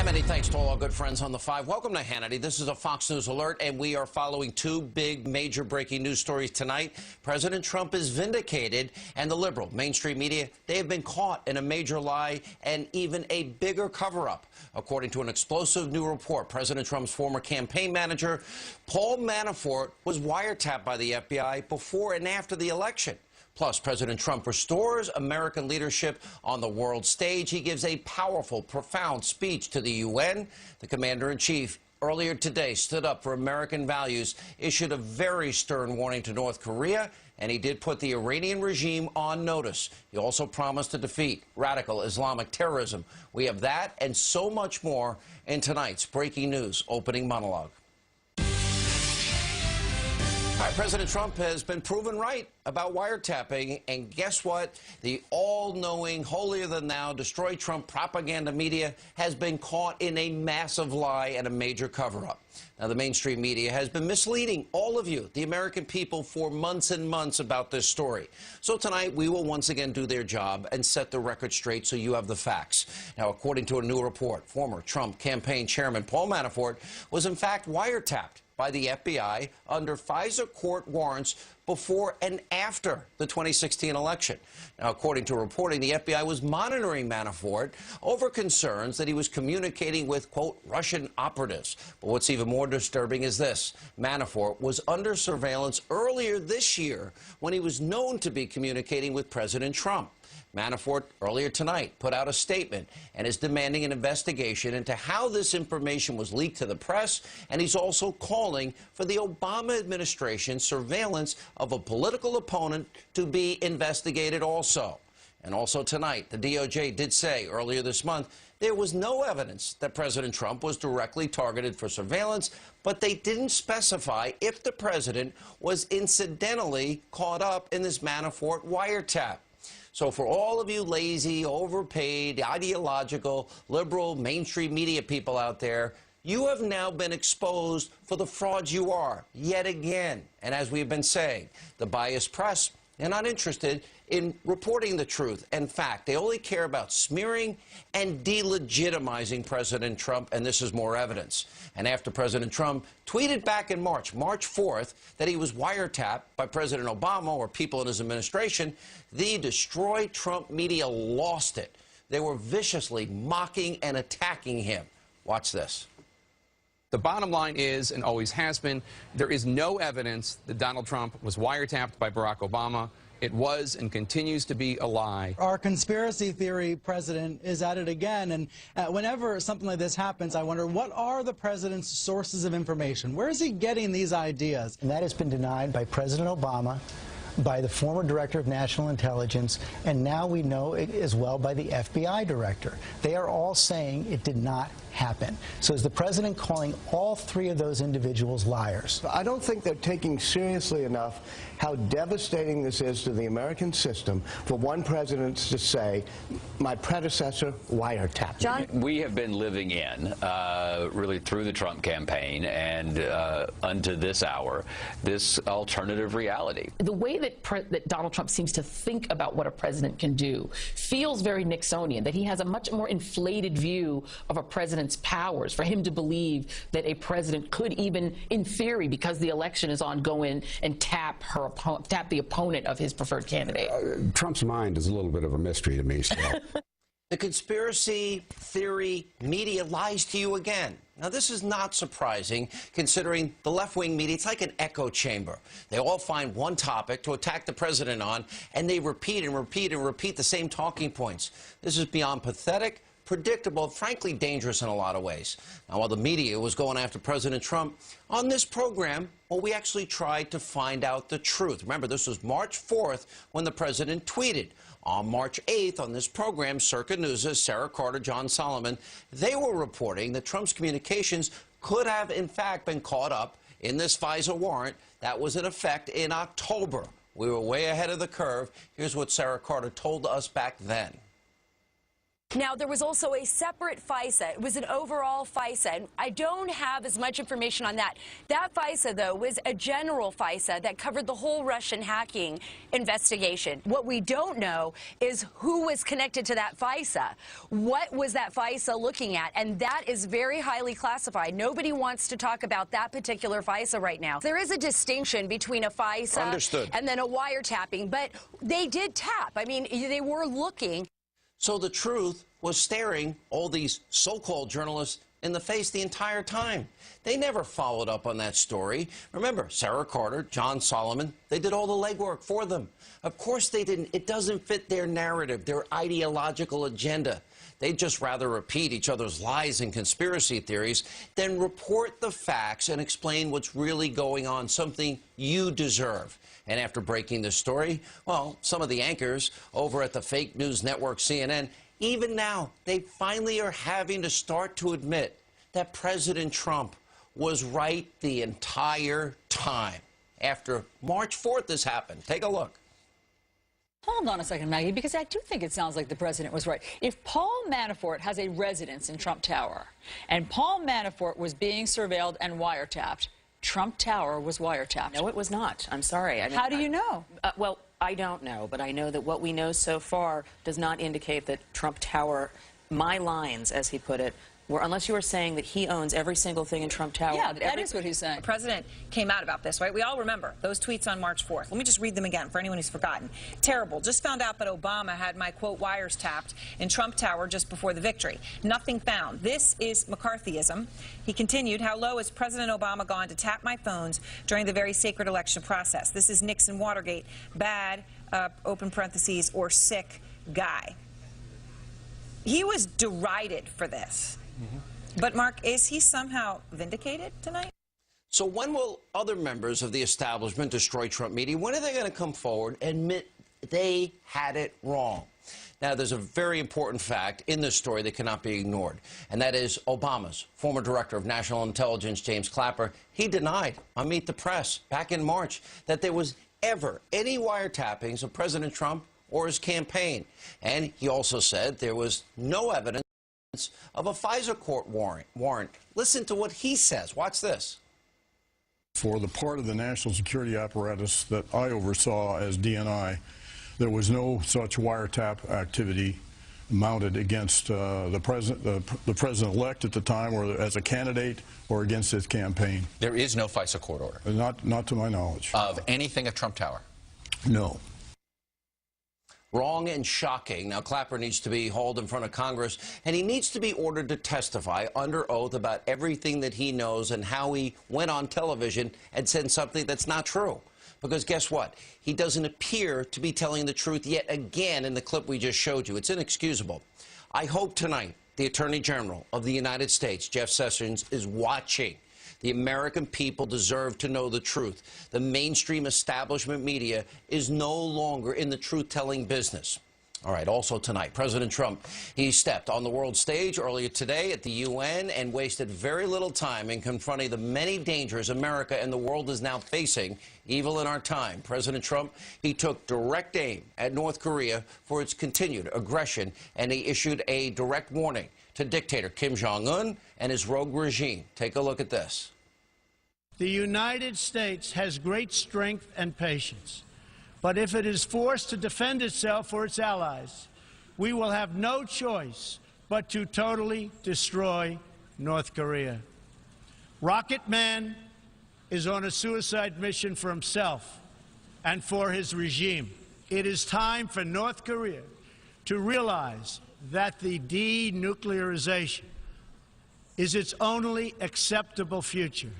Many thanks to all our good friends on the 5. Welcome to Hannity. This is a Fox News alert, and we are following two big, major breaking news stories tonight. President Trump is vindicated, and the liberal mainstream media, they have been caught in a major lie and even a bigger cover-up. According to an explosive new report, President Trump's former campaign manager, Paul Manafort, was wiretapped by the FBI before and after the election. Plus, President Trump restores American leadership on the world stage. He gives a powerful, profound speech to the UN. The commander-in-chief earlier today stood up for American values, issued a very stern warning to North Korea, and he did put the Iranian regime on notice. He also promised to defeat radical Islamic terrorism. We have that and so much more in tonight's Breaking News opening monologue. All right, President Trump has been proven right about wiretapping, and guess what? The all-knowing, holier-than-thou, destroy Trump propaganda media has been caught in a massive lie and a major cover-up. Now, the mainstream media has been misleading all of you, the American people, for months and months about this story. So tonight, we will once again do their job and set the record straight so you have the facts. Now, according to a new report, former Trump campaign chairman Paul Manafort was in fact wiretapped by the FBI under FISA court warrants before and after the 2016 election. Now, according to reporting, the FBI was monitoring Manafort over concerns that he was communicating with, quote, Russian operatives. But what's even more disturbing is this. Manafort was under surveillance earlier this year when he was known to be communicating with President Trump. Manafort, earlier tonight, put out a statement and is demanding an investigation into how this information was leaked to the press, and he's also calling for the Obama administration's surveillance of a political opponent to be investigated also. And also tonight, the DOJ did say earlier this month there was no evidence that President Trump was directly targeted for surveillance, but they didn't specify if the president was incidentally caught up in this Manafort wiretap. So for all of you lazy, overpaid, ideological, liberal, mainstream media people out there, you have now been exposed for the frauds you are, yet again. And as we've been saying, the biased press, they're not interested in reporting the truth and fact. They only care about smearing and delegitimizing President Trump, and this is more evidence. And after President Trump tweeted back in March 4th, that he was wiretapped by President Obama or people in his administration, the Destroy Trump media lost it. They were viciously mocking and attacking him. Watch this. The bottom line is, and always has been, there is no evidence that Donald Trump was wiretapped by Barack Obama. It was and continues to be a lie. Our conspiracy theory president is at it again, and whenever something like this happens, I wonder, what are the president's sources of information? Where is he getting these ideas? And that has been denied by President Obama, by the former director of national intelligence, and now we know as well by the FBI director. They are all saying it did not happen. So is the president calling all three of those individuals liars? I don't think they're taking seriously enough how devastating this is to the American system for one president to say, my predecessor wiretapped. John? We have been living in, really through the Trump campaign and unto this hour, this alternative reality. The way that Donald Trump seems to think about what a president can do feels very Nixonian, that he has a much more inflated view of a president's powers. For him to believe that a president could even, in theory, because the election is on, go in and tap the opponent of his preferred candidate. Trump's mind is a little bit of a mystery to me still. The conspiracy theory media lies to you again. Now, this is not surprising, considering the left-wing media, it's like an echo chamber. They all find one topic to attack the president on, and they repeat and repeat and repeat the same talking points. This is beyond pathetic, predictable, frankly dangerous in a lot of ways. Now, while the media was going after President Trump, on this program, well, we actually tried to find out the truth. Remember, this was March 4th when the president tweeted. On March 8th, on this program, Circa News' Sarah Carter, John Solomon, they were reporting that Trump's communications could have, in fact, been caught up in this FISA warrant that was in effect in October. We were way ahead of the curve. Here's what Sarah Carter told us back then. Now, there was also a separate FISA. It was an overall FISA, and I don't have as much information on that. That FISA, though, was a general FISA that covered the whole Russian hacking investigation. What we don't know is who was connected to that FISA. What was that FISA looking at? And that is very highly classified. Nobody wants to talk about that particular FISA right now. There is a distinction between a FISA and then a wiretapping, but they did tap. I mean, they were looking. So the truth was staring all these so-called journalists in the face the entire time. They never followed up on that story. Remember, Sarah Carter, John Solomon, they did all the legwork for them. Of course they didn't. It doesn't fit their narrative, their ideological agenda. They'd just rather repeat each other's lies and conspiracy theories than report the facts and explain what's really going on, something you deserve. And after breaking this story, well, some of the anchors over at the fake news network CNN, even now, they finally are having to start to admit that President Trump was right the entire time. After March 4th, this happened. Take a look. Hold on a second, Maggie, because I do think it sounds like the president was right. If Paul Manafort has a residence in Trump Tower, and Paul Manafort was being surveilled and wiretapped, Trump Tower was wiretapped. No, it was not. I'm sorry. I mean, how do you know? Well, I don't know, but I know that what we know so far does not indicate that Trump Tower, my lines, as he put it, were, unless you are saying that he owns every single thing in Trump Tower. Yeah, that is what he's saying. The president came out about this, right? We all remember those tweets on March 4th. Let me just read them again for anyone who's forgotten. Terrible. Just found out that Obama had my, quote, wires tapped in Trump Tower just before the victory. Nothing found. This is McCarthyism. He continued, how low has President Obama gone to tap my phones during the very sacred election process? This is Nixon Watergate. Bad, open parentheses, or sick guy. He was derided for this. But, Mark, is he somehow vindicated tonight? So when will other members of the establishment destroy Trump media? When are they going to come forward and admit they had it wrong? Now, there's a very important fact in this story that cannot be ignored, and that is Obama's former director of national intelligence, James Clapper. He denied on Meet the Press back in March that there was ever any wiretappings of President Trump or his campaign. And he also said there was no evidence of a FISA court warrant. Listen to what he says. Watch this. For the part of the national security apparatus that I oversaw as DNI, there was no such wiretap activity mounted against the president-elect at the time, or as a candidate, or against his campaign. There is no FISA court order? Not to my knowledge. Of anything at Trump Tower? No. Wrong and shocking. Now, Clapper needs to be hauled in front of Congress, and he needs to be ordered to testify under oath about everything that he knows and how he went on television and said something that's not true. Because guess what? He doesn't appear to be telling the truth yet again in the clip we just showed you. It's inexcusable. I hope tonight the Attorney General of the United States, Jeff Sessions, is watching. The American people deserve to know the truth. The mainstream establishment media is no longer in the truth-telling business. All right, also tonight, President Trump, he stepped on the world stage earlier today at the UN and wasted very little time in confronting the many dangers America and the world is now facing, evil in our time. President Trump, he took direct aim at North Korea for its continued aggression, and he issued a direct warning to dictator Kim Jong-un and his rogue regime. Take a look at this. The United States has great strength and patience, but if it is forced to defend itself or its allies, we will have no choice but to totally destroy North Korea. Rocket Man is on a suicide mission for himself and for his regime. It is time for North Korea to realize that the denuclearization is its only acceptable future.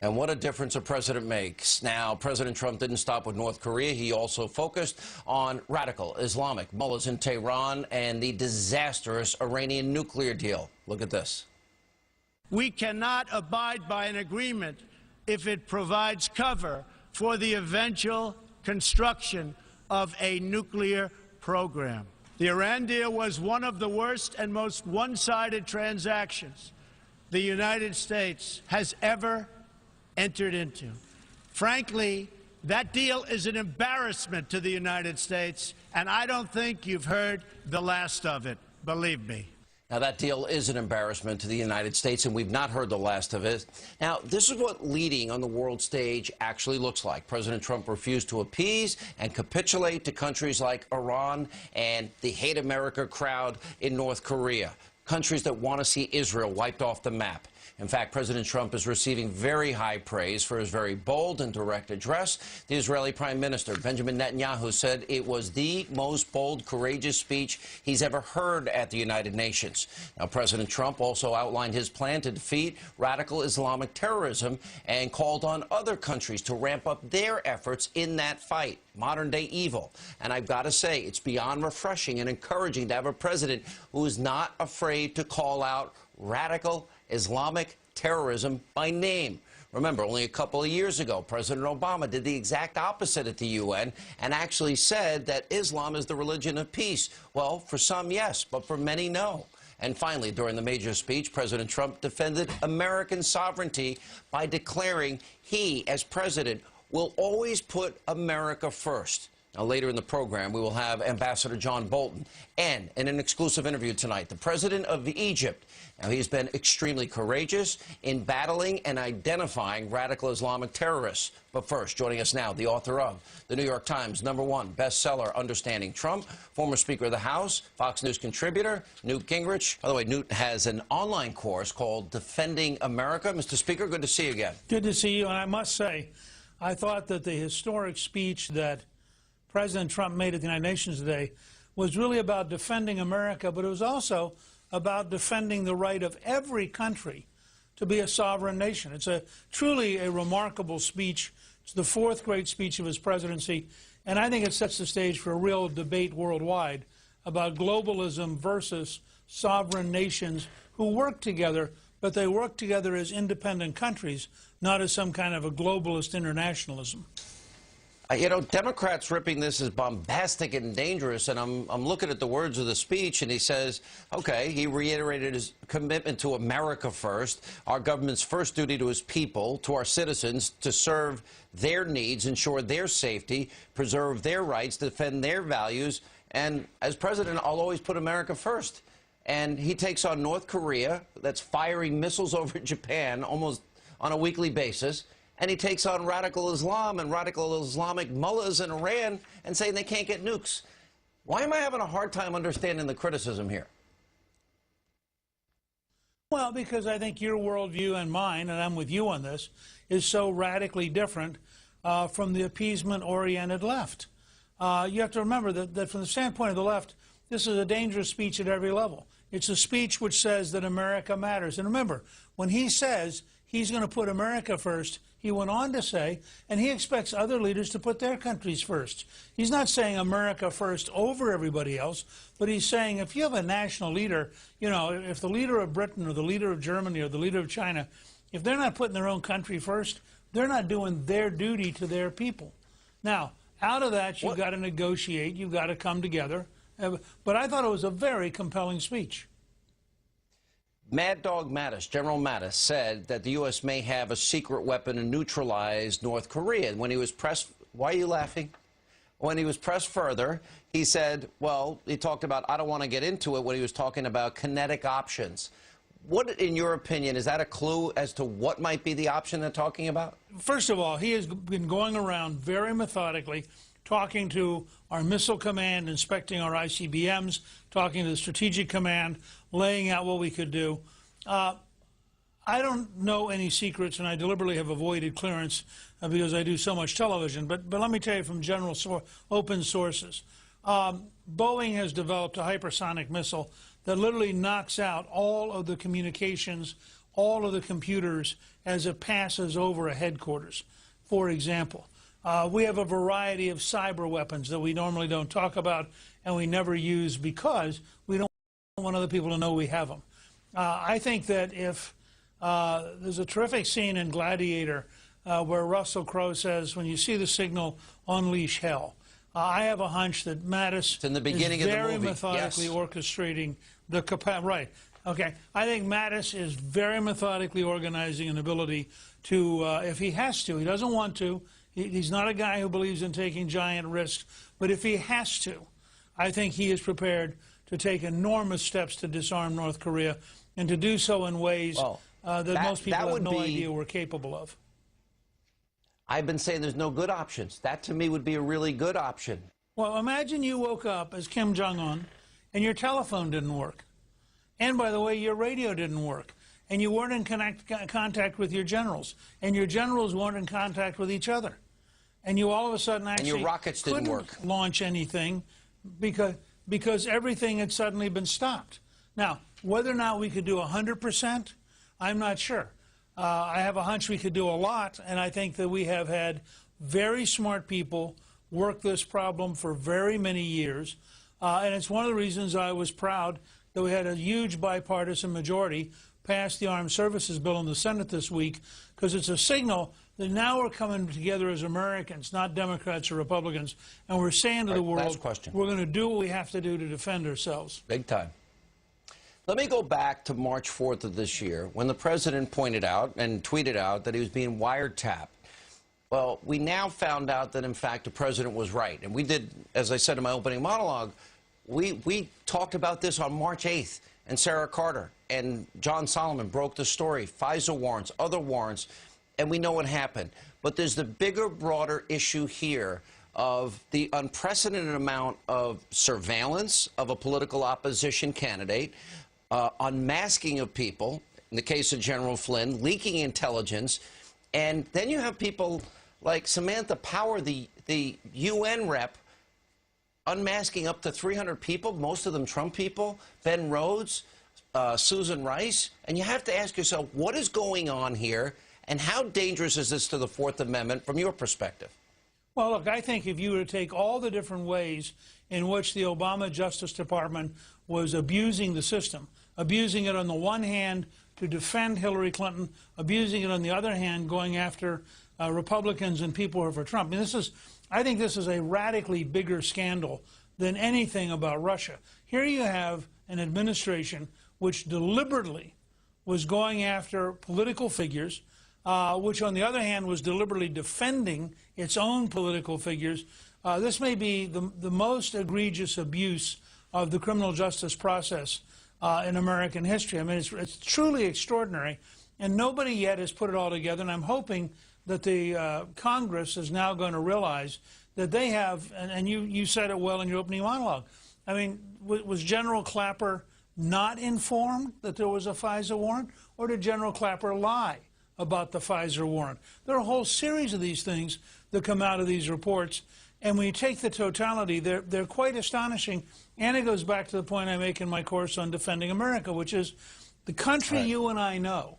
And what a difference a president makes. Now, President Trump didn't stop with North Korea. He also focused on radical Islamic mullahs in Tehran and the disastrous Iranian nuclear deal. Look at this. We cannot abide by an agreement if it provides cover for the eventual construction of a nuclear program. The Iran deal was one of the worst and most one-sided transactions the United States has ever entered into. Frankly, that deal is an embarrassment to the United States, and I don't think you've heard the last of it. believe me. Now, that deal is an embarrassment to the United States, and we've not heard the last of it. Now, this is what leading on the world stage actually looks like. President Trump refused to appease and capitulate to countries like Iran and the hate America crowd in North Korea, countries that want to see Israel wiped off the map. In fact, President Trump is receiving very high praise for his very bold and direct address. The Israeli Prime Minister, Benjamin Netanyahu, said it was the most bold, courageous speech he's ever heard at the United Nations. Now, President Trump also outlined his plan to defeat radical Islamic terrorism and called on other countries to ramp up their efforts in that fight, modern-day evil. And I've got to say, it's beyond refreshing and encouraging to have a president who is not afraid to call out radical Islamic terrorism by name. Remember, only a couple of years ago, President Obama did the exact opposite at the UN and actually said that Islam is the religion of peace. Well, for some, yes, but for many, no. And finally, during the major speech, President Trump defended American sovereignty by declaring he, as president, will always put America first. Now, later in the program, we will have Ambassador John Bolton and, in an exclusive interview tonight, the president of Egypt. Now, he's been extremely courageous in battling and identifying radical Islamic terrorists. But first, joining us now, the author of the New York Times #1 bestseller, Understanding Trump, former Speaker of the House, Fox News contributor, Newt Gingrich. By the way, Newt has an online course called Defending America. Mr. Speaker, good to see you again. Good to see you. And I must say, I thought that the historic speech that President Trump made at the United Nations today was really about defending America, but it was also about defending the right of every country to be a sovereign nation. It's truly a remarkable speech. It's the fourth great speech of his presidency, and I think it sets the stage for a real debate worldwide about globalism versus sovereign nations who work together, but they work together as independent countries, not as some kind of a globalist internationalism. You know, Democrats ripping this as bombastic and dangerous, and I'm looking at the words of the speech, and he says, okay, he reiterated his commitment to America first, our government's first duty to his people, to our citizens, to serve their needs, ensure their safety, preserve their rights, defend their values, and as president, I'll always put America first. And he takes on North Korea, that's firing missiles over Japan almost on a weekly basis. And he takes on radical Islam and radical Islamic mullahs in Iran and saying they can't get nukes. Why am I having a hard time understanding the criticism here? Well, because I think your worldview and mine, and I'm with you on this, is so radically different from the appeasement-oriented left. You have to remember that from the standpoint of the left, this is a dangerous speech at every level. It's a speech which says that America matters. And remember, when he says he's going to put America first, he went on to say, and he expects other leaders to put their countries first. He's not saying America first over everybody else, but he's saying if you have a national leader, you know, if the leader of Britain or the leader of Germany or the leader of China, if they're not putting their own country first, they're not doing their duty to their people. Now, out of that, you've got to negotiate, you've got to come together. But I thought it was a very compelling speech. Mad Dog Mattis, General Mattis, said that the U.S. may have a secret weapon to neutralize North Korea. When he was pressed, why are you laughing? When he was pressed further, he said, well, he talked about, I don't want to get into it, when he was talking about kinetic options. What, in your opinion, is that a clue as to what might be the option they're talking about? First of all, he has been going around very methodically, talking to our Missile Command, inspecting our ICBMs, talking to the Strategic Command, laying out what we could do. I don't know any secrets, and I deliberately have avoided clearance because I do so much television. But let me tell you from general open sources. Boeing has developed a hypersonic missile that literally knocks out all of the communications, all of the computers as it passes over a headquarters, for example. We have a variety of cyber weapons that we normally don't talk about and we never use because we don't want other people to know we have them. I think that if there's a terrific scene in Gladiator where Russell Crowe says, when you see the signal, unleash hell. I have a hunch that Mattis is very methodically orchestrating the capacity. Right. Okay. I think Mattis is very methodically organizing an ability to, if he has to, he doesn't want to. He's not a guy who believes in taking giant risks. But if he has to, I think he is prepared to take enormous steps to disarm North Korea and to do so in ways that most people have no idea we're capable of. I've been saying there's no good options. That, to me, would be a really good option. Well, imagine you woke up as Kim Jong-un and your telephone didn't work. And, by the way, your radio didn't work. And you weren't in contact with your generals. And your generals weren't in contact with each other. And you all of a sudden actually and your rockets didn't work. Launch anything because everything had suddenly been stopped. Now, whether or not we could do 100%, I'm not sure. I have a hunch we could do a lot, and I think that we have had very smart people work this problem for very many years. And it's one of the reasons I was proud that we had a huge bipartisan majority pass the Armed Services Bill in the Senate this week, because it's a signal that now we're coming together as Americans, not Democrats or Republicans, and we're saying to the world, we're going to do what we have to do to defend ourselves. Big time. Let me go back to March 4th of this year, when the president pointed out and tweeted out that he was being wiretapped. Well, we now found out that, in fact, the president was right. And we did, as I said in my opening monologue, we talked about this on March 8th, and Sarah Carter and John Solomon broke the story, FISA warrants, other warrants, and we know what happened. But there's the bigger, broader issue here of the unprecedented amount of surveillance of a political opposition candidate, unmasking of people, in the case of General Flynn, leaking intelligence, and then you have people like Samantha Power, the UN rep, unmasking up to 300 people, most of them Trump people, Ben Rhodes, Susan Rice, and you have to ask yourself, what is going on here, and how dangerous is this to the Fourth Amendment from your perspective? Well, look, I think if you were to take all the different ways in which the Obama Justice Department was abusing the system, abusing it on the one hand to defend Hillary Clinton, abusing it on the other hand going after Republicans and people who are for Trump. I mean, I think this is a radically bigger scandal than anything about Russia. Here you have an administration which deliberately was going after political figures, which on the other hand was deliberately defending its own political figures. This may be the most egregious abuse of the criminal justice process in American history. I mean, it's truly extraordinary, and nobody yet has put it all together, and I'm hoping that the Congress is now going to realize that they have, and you said it well in your opening monologue, I mean, was General Clapper not informed that there was a FISA warrant, or did General Clapper lie about the FISA warrant? There are a whole series of these things that come out of these reports, and when you take the totality, they're quite astonishing, and it goes back to the point I make in my course on Defending America, which is the country you and I know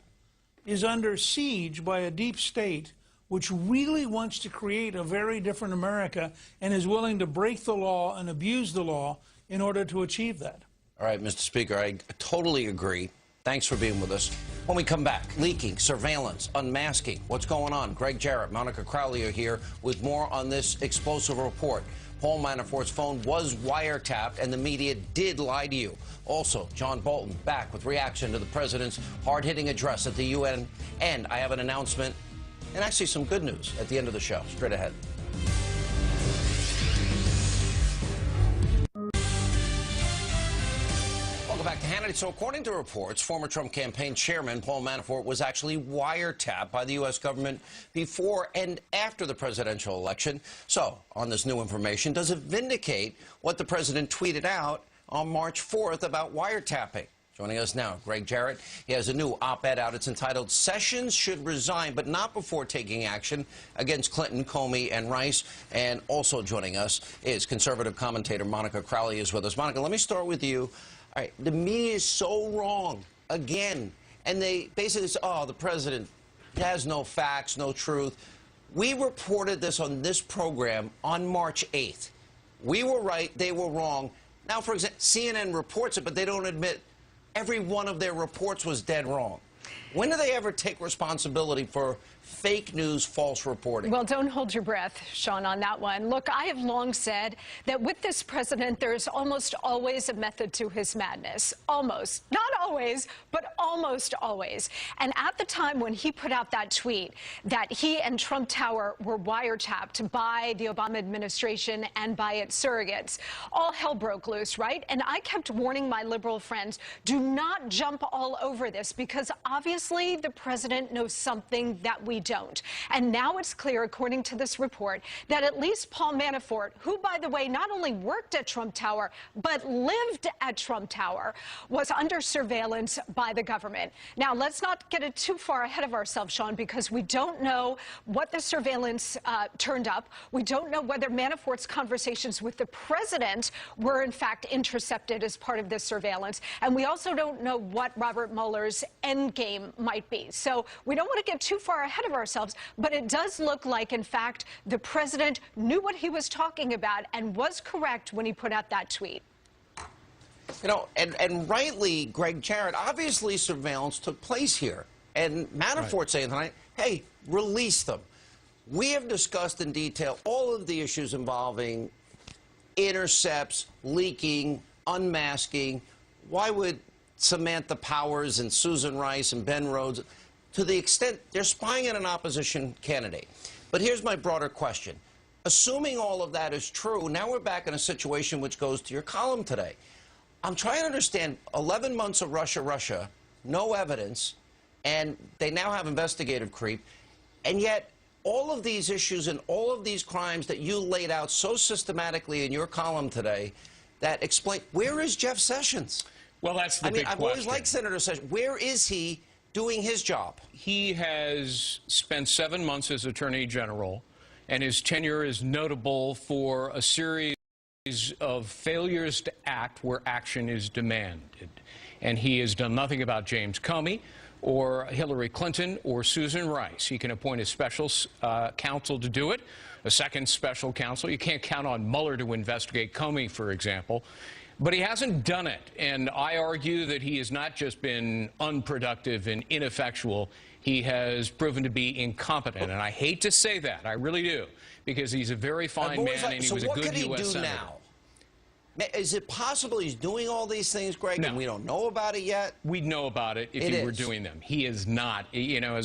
is under siege by a deep state which really wants to create a very different America and is willing to break the law and abuse the law in order to achieve that. All right, Mr. Speaker, I totally agree. Thanks for being with us. When we come back, leaking, surveillance, unmasking, what's going on? Greg Jarrett, Monica Crowley are here with more on this explosive report. Paul Manafort's phone was wiretapped, and the media did lie to you. Also, John Bolton back with reaction to the president's hard-hitting address at the UN. And I have an announcement and actually some good news at the end of the show. Straight ahead. Welcome back to Hannity. So according to reports, former Trump campaign chairman Paul Manafort was actually wiretapped by the U.S. government before and after the presidential election. So on this new information, does it vindicate what the president tweeted out on March 4th about wiretapping? Joining us now, Greg Jarrett. He has a new op-ed out. It's entitled, "Sessions Should Resign, but Not Before Taking Action Against Clinton, Comey, and Rice." And also joining us is conservative commentator Monica Crowley is with us. Monica, let me start with you. All right, the media is so wrong, again. And they basically say, oh, the president has no facts, no truth. We reported this on this program on March 8th. We were right, they were wrong. Now, for example, CNN reports it, but they don't admit every one of their reports was dead wrong. When do they ever take responsibility for fake news, false reporting? Well, don't hold your breath, Sean, on that one. Look, I have long said that with this president, there's almost always a method to his madness. Almost. Not always, but almost always. And at the time when he put out that tweet that he and Trump Tower were wiretapped by the Obama administration and by its surrogates, all hell broke loose, right? And I kept warning my liberal friends, do not jump all over this, because obviously the president knows something that we don't. And now it's clear, according to this report, that at least Paul Manafort, who, by the way, not only worked at Trump Tower, but lived at Trump Tower, was under surveillance by the government. Now, let's not get it too far ahead of ourselves, Sean, because we don't know what the surveillance turned up. We don't know whether Manafort's conversations with the president were, in fact, intercepted as part of this surveillance. And we also don't know what Robert Mueller's endgame might be. So we don't want to get too far ahead of ourselves, but it does look like, in fact, the president knew what he was talking about and was correct when he put out that tweet. You know, and rightly, Greg Jarrett, obviously surveillance took place here. And Manafort saying tonight, hey, release them. We have discussed in detail all of the issues involving intercepts, leaking, unmasking. Why would Samantha Powers and Susan Rice and Ben Rhodes, to the extent they're spying on an opposition candidate? But here's my broader question. Assuming all of that is true, now we're back in a situation which goes to your column today. I'm trying to understand 11 months of Russia, no evidence, and they now have investigative creep, and yet all of these issues and all of these crimes that you laid out so systematically in your column today that explain, where is Jeff Sessions? Well, that's the big question. I've always liked Senator Sessions. Where is he doing his job? He has spent 7 months as Attorney General, and his tenure is notable for a series of failures to act where action is demanded. And he has done nothing about James Comey or Hillary Clinton or Susan Rice. He can appoint a special counsel to do it, a second special counsel. You can't count on Mueller to investigate Comey, for example. But he hasn't done it. And I argue that he has not just been unproductive and ineffectual. He has proven to be incompetent. And I hate to say that. I really do. Because he's a very fine man and he was a good U.S. senator. Now? Is it possible he's doing all these things, Greg, no. and we don't know about it yet? We'd know about it if he were doing them. He is not. You know,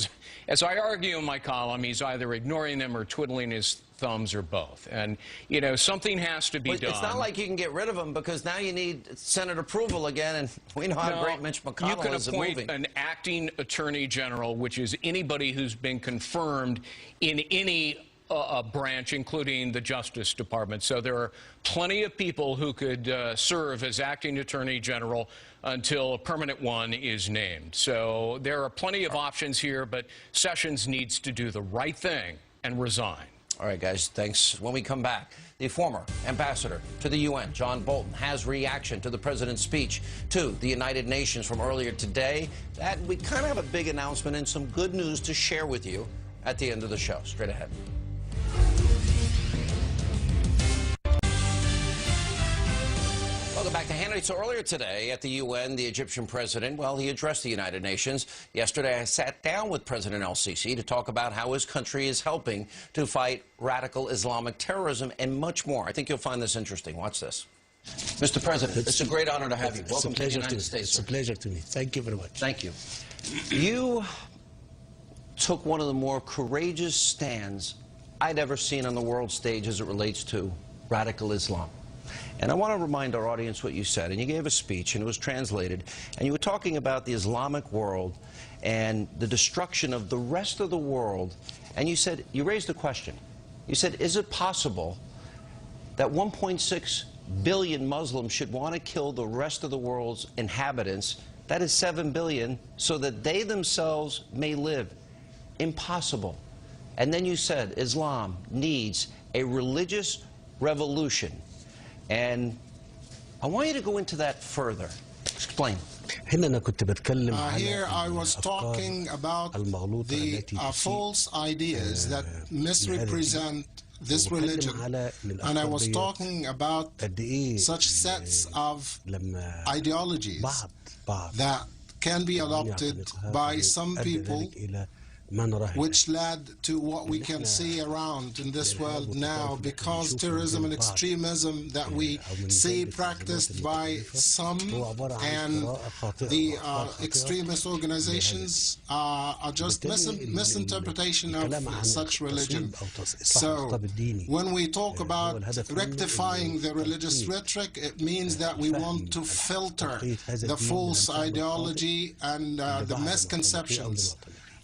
as I argue in my column, he's either ignoring them or twiddling his thumbs or both. And, you know, something has to be done. It's not like you can get rid of him because now you need Senate approval again, and we know how great Mitch McConnell is at moving. You can appoint an acting attorney general, which is anybody who's been confirmed in any branch, including the Justice Department. So there are plenty of people who could serve as acting attorney general until a permanent one is named. So there are plenty of options here, but Sessions needs to do the right thing and resign. All right, guys, thanks. When we come back, the former ambassador to the UN, John Bolton, has reaction to the president's speech to the United Nations from earlier today. That we kind of have a big announcement and some good news to share with you at the end of the show. Straight ahead. Welcome back to Hannity. So earlier today at the UN, the Egyptian president, well, he addressed the United Nations. Yesterday, I sat down with President el-Sisi to talk about how his country is helping to fight radical Islamic terrorism and much more. I think you'll find this interesting. Watch this. Mr. President, it's a great honor to have you. Welcome to the United States. It's a pleasure to me. Thank you very much. Thank you. You took one of the more courageous stands I'd ever seen on the world stage as it relates to radical Islam. And I want to remind our audience what you said. And you gave a speech, and it was translated. And you were talking about the Islamic world and the destruction of the rest of the world. And you said, you raised a question. You said, is it possible that 1.6 billion Muslims should want to kill the rest of the world's inhabitants, that is 7 billion, so that they themselves may live? Impossible. And then you said Islam needs a religious revolution. And I want you to go into that further. Explain. Here I was talking about the false ideas that misrepresent this religion. And I was talking about such sets of ideologies that can be adopted by some people which led to what we can see around in this world now, because terrorism and extremism that we see practiced by some and the extremist organizations are just misinterpretation of such religion. So when we talk about rectifying the religious rhetoric, it means that we want to filter the false ideology and the misconceptions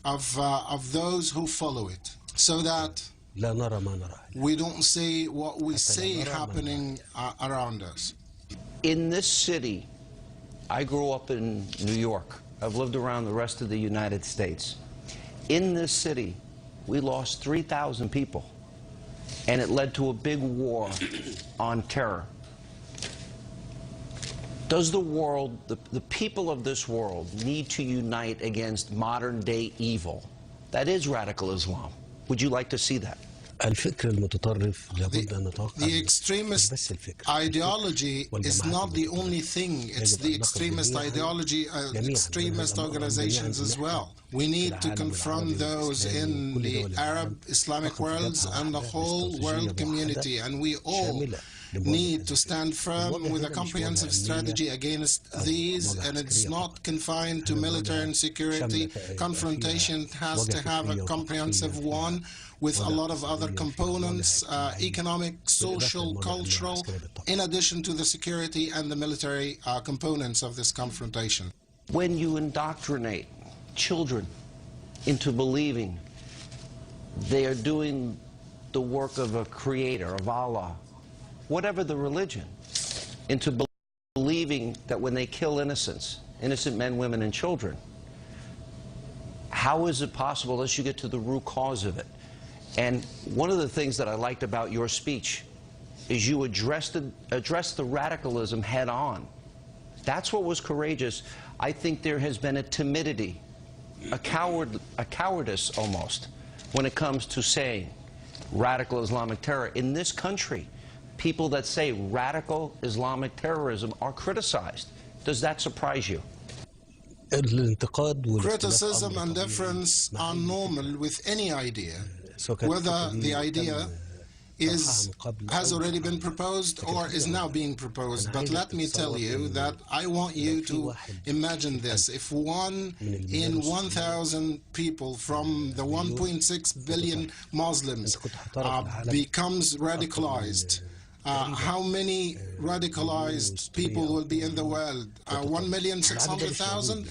of those who follow it, so that we don't see what we see happening around us. In this city, I grew up in New York. I've lived around the rest of the United States. In this city, we lost 3,000 people, and it led to a big war on terror. Does the world, the people of this world, need to unite against modern-day evil? That is radical Islam. Would you like to see that? The extremist ideology is not the only thing. It's the extremist ideology, extremist organizations as well. We need to confront those in the Arab Islamic worlds and the whole world community, and we all need to stand firm with a comprehensive strategy against these, and it's not confined to military and security. Confrontation has to have a comprehensive one with a lot of other components, economic, social, cultural, in addition to the security and the military components of this confrontation. When you indoctrinate children into believing they are doing the work of a creator, of Allah, whatever the religion, into believing that when they kill innocent men, women, and children, how is it possible unless you get to the root cause of it? And one of the things that I liked about your speech is you addressed the radicalism head on. That's what was courageous. I think there has been a timidity, a cowardice almost, when it comes to saying radical Islamic terror. In this country, people that say radical Islamic terrorism are criticized. Does that surprise you? Criticism and difference are normal with any idea, whether the idea has already been proposed or is now being proposed. But let me tell you that I want you to imagine this. If 1 in 1,000 people from the 1.6 billion Muslims becomes radicalized, how many radicalized people will be in the world? 1,600,000?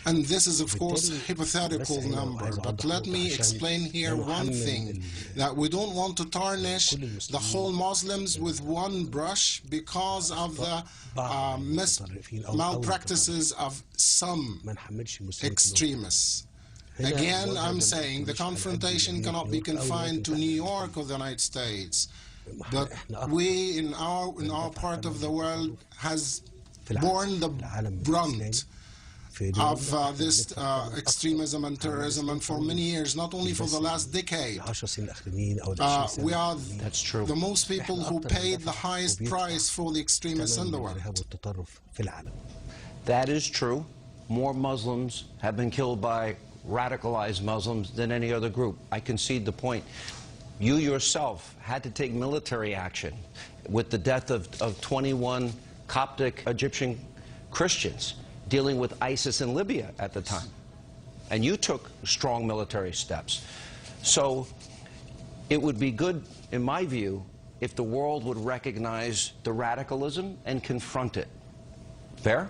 And this is, of course, a hypothetical number. But let me explain here one thing, that we don't want to tarnish the whole Muslims with one brush because of the malpractices of some extremists. Again, I'm saying the confrontation cannot be confined to New York or the United States. But we, in our part of the world, has borne the brunt of this extremism and terrorism, and for many years, not only for the last decade. We are the most people who paid the highest price for the extremists in the world. That is true. More Muslims have been killed by radicalized Muslims than any other group. I concede the point. You yourself had to take military action with the death of 21 Coptic Egyptian Christians dealing with ISIS in Libya at the time. And you took strong military steps. So it would be good, in my view, if the world would recognize the radicalism and confront it. Fair?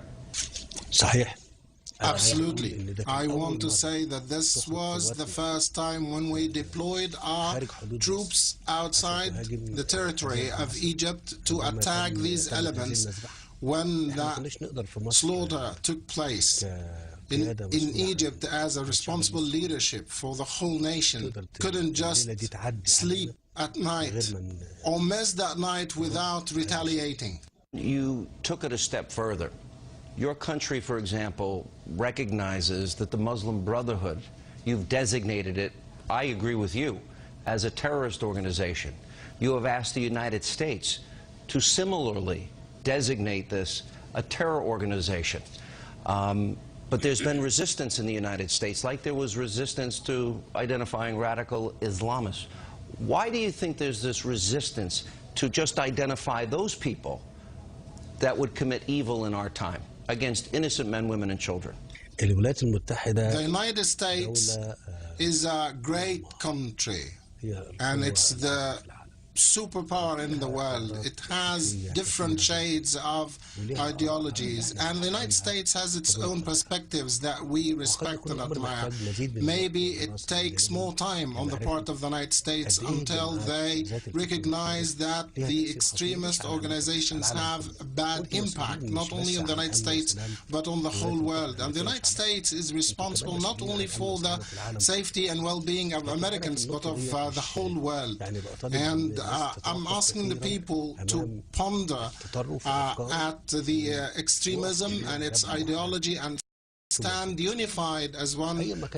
Absolutely. I want to say that this was the first time when we deployed our troops outside the territory of Egypt to attack these elements when the slaughter took place. In Egypt, as a responsible leadership for the whole nation, couldn't just sleep at night or miss that night without retaliating. You took it a step further. Your country, for example, recognizes that the Muslim Brotherhood, you've designated it, I agree with you, as a terrorist organization. You have asked the United States to similarly designate this a terror organization. But there's been resistance in the United States, like there was resistance to identifying radical Islamists. Why do you think there's this resistance to just identify those people that would commit evil in our time against innocent men, women, and children? The United States is a great country, and it's the superpower in the world. It has different shades of ideologies, and the United States has its own perspectives that we respect and admire. Maybe it takes more time on the part of the United States until they recognize that the extremist organizations have a bad impact, not only in the United States, but on the whole world. And the United States is responsible not only for the safety and well-being of Americans, but of the whole world. And I'm asking the people to ponder at the extremism and its ideology and stand unified as one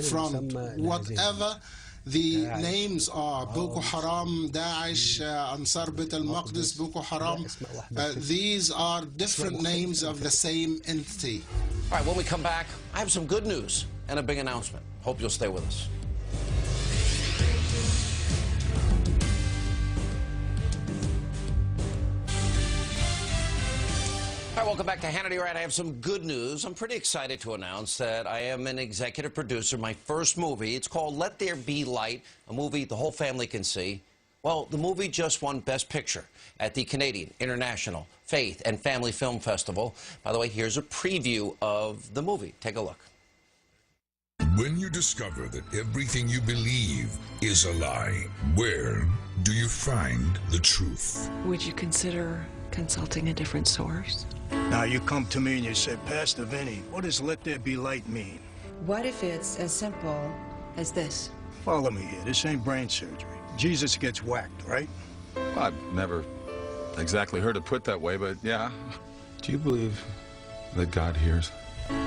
front, whatever the names are: Boko Haram, Daesh, Ansar Bait al-Maqdis, Boko Haram. These are different names of the same entity. All right, when we come back, I have some good news and a big announcement. Hope you'll stay with us. All right, welcome back to Hannity. All right, I have some good news. I'm pretty excited to announce that I am an executive producer, my first movie. It's called Let There Be Light, a movie the whole family can see. Well, the movie just won Best Picture at the Canadian International Faith and Family Film Festival. By the way, here's a preview of the movie. Take a look. When you discover that everything you believe is a lie, where do you find the truth? Would you consider consulting a different source? Now you come to me and you say, Pastor Vinny, what does let there be light mean? What if it's as simple as this? Follow me here. This ain't brain surgery. Jesus gets whacked, right? Well, I've never exactly heard it put that way, but yeah. Do you believe that God hears?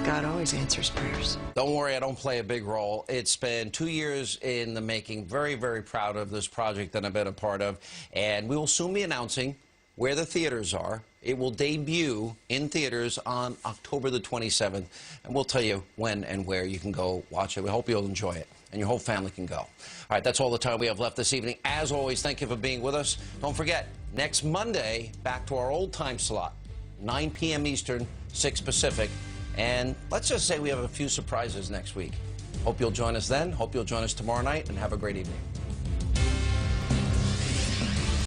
God always answers prayers. Don't worry, I don't play a big role. It's been 2 years in the making. Very, very proud of this project that I've been a part of. And we will soon be announcing where the theaters are. It will debut in theaters on October the 27th, and we'll tell you when and where you can go watch it. We hope you'll enjoy it, and your whole family can go. All right, that's all the time we have left this evening. As always, thank you for being with us. Don't forget, next Monday, back to our old time slot, 9 p.m. Eastern, 6 Pacific, and let's just say we have a few surprises next week. Hope you'll join us then. Hope you'll join us tomorrow night, and have a great evening.